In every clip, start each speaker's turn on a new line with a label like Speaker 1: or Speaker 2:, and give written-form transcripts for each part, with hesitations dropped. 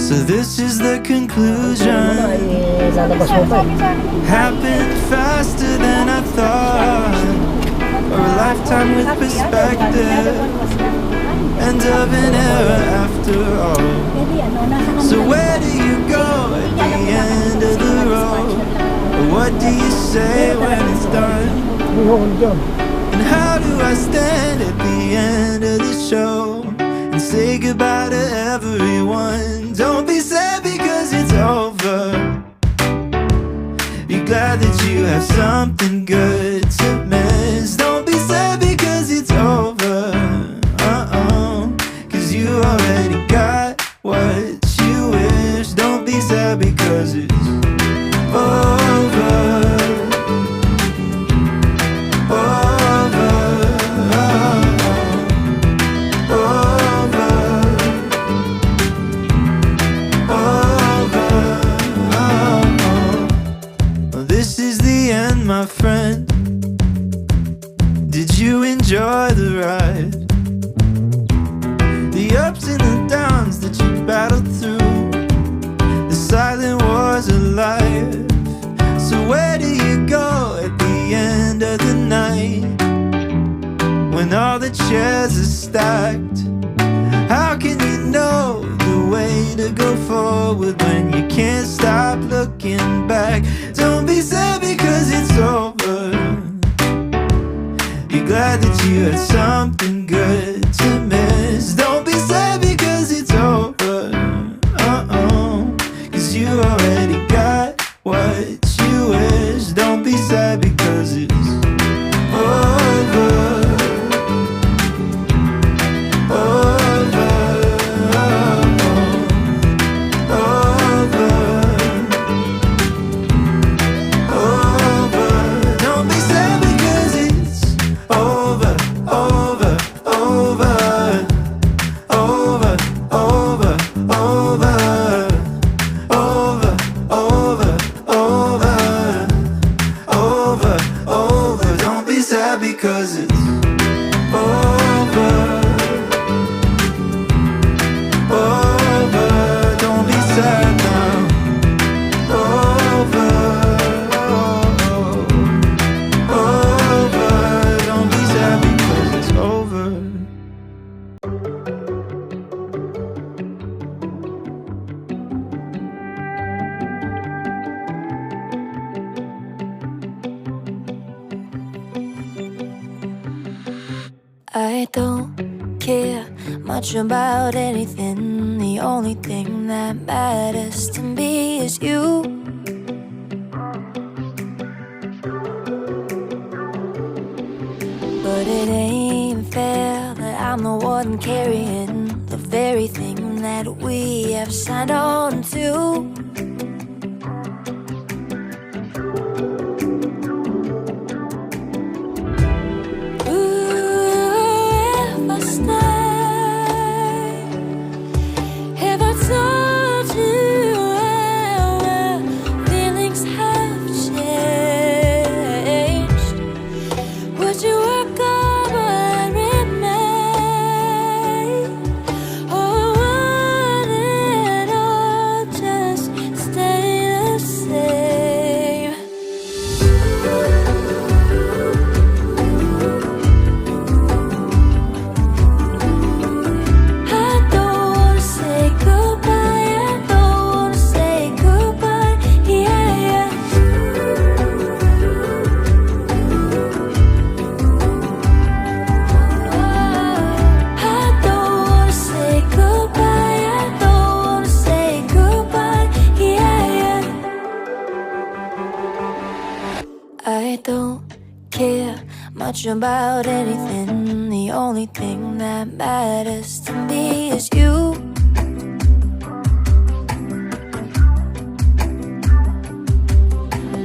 Speaker 1: So this is the conclusion. Happened faster than I thought, or a lifetime with perspective, end of an era after all. So where do you go at the end of the road? Or what do you say when it's done? And how do I stand at the end of the show and say goodbye to everyone? Don't be sad because it's over. Be glad that you have something good to miss. Don't be sad because it's over. Cause you already got what you wish. Don't be sad because it's over. My friend, did you enjoy the ride? The ups and the downs that you battled through, the silent wars of life. So where do you go at the end of the night, when all the chairs are stacked? How can you know the way to go forward when you can't stop looking back? Don't be sad because it's over. Be glad that you had something good to miss. Don't be sad because it's over. Cause you already got what you wish. Don't be sad because it's over. Because it's over. Over. Don't be sad now. Over. Over. Don't be sad because it's over.
Speaker 2: I don't care much about anything. The only thing that matters to me is you. But it ain't fair that I'm the one carrying the very thing that we have signed on to. I don't care much about anything. The only thing that matters to me is you.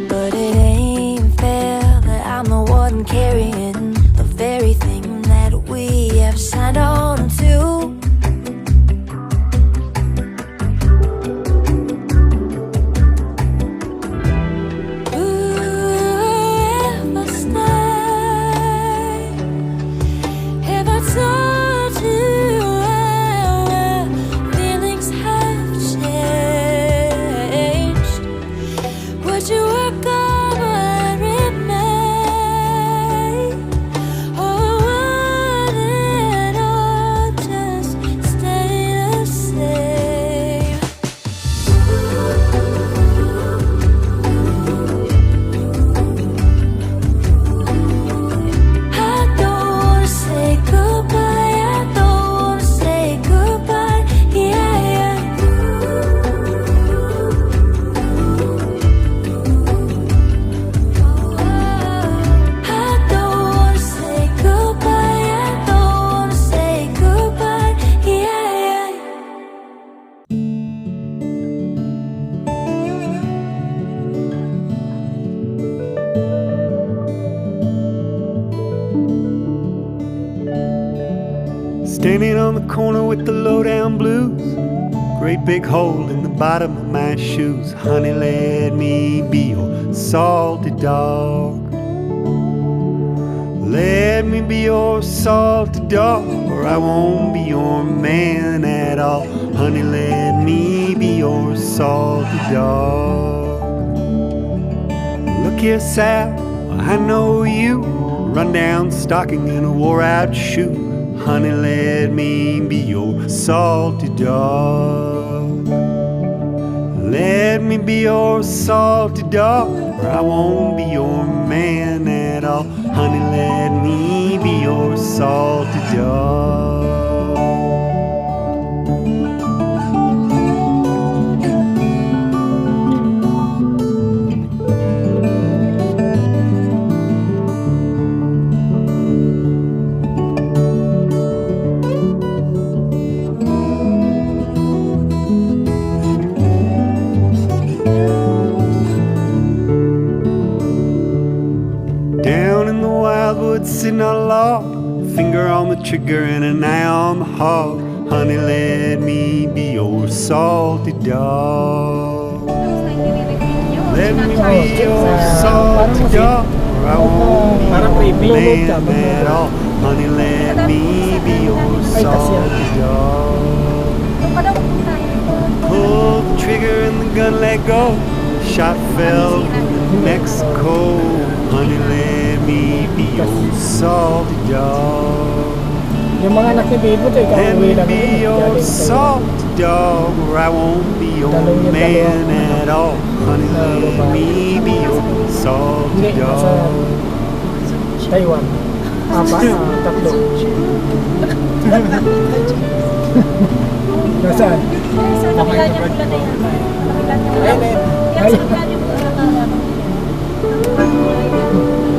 Speaker 2: But it ain't fair that I'm the one carrying the very thing that we have signed on to. Told you our feelings have changed.
Speaker 1: Standing on the corner with the lowdown blues, great big hole in the bottom of my shoes. Honey, let me be your salty dog. Let me be your salty dog, or I won't be your man at all. Honey, let me be your salty dog. Look here, Sal, I know you run down stocking in a wore-out shoe. Honey, let me be your salty dog. Let me be your salty dog, or I won't be your man at all. Honey, let me be your salty dog. Down in the wildwood, sitting on a log, finger on the trigger and an eye on the hog. Honey, let me be your salty dog. Let me be your salty dog, or I won't be your man at all. Honey, let me be your salty dog. Pull the trigger and the gun let go. Shot fell in Mexico. Honey, let me be your salty dog.
Speaker 3: Yung mga anak ni Babe mo, ikaw
Speaker 1: Let
Speaker 3: uwi
Speaker 1: me
Speaker 3: lang
Speaker 1: be
Speaker 3: yun.
Speaker 1: your salty dog, or I won't be your man at all. Honey, let me be your salty
Speaker 3: Hindi, nasa
Speaker 1: dog.
Speaker 3: Taiwan. Tatlo. Nasaan?
Speaker 4: Sa kabila niya pula na yan. Sa kabila niya pula na yan.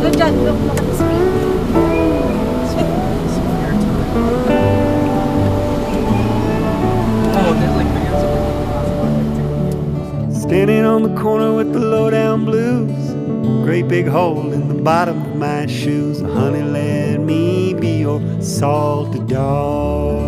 Speaker 4: Doon dyan, look at the speed.
Speaker 1: Standing on the corner with the lowdown blues, great big hole in the bottom of my shoes. Honey, let me be your salty dog.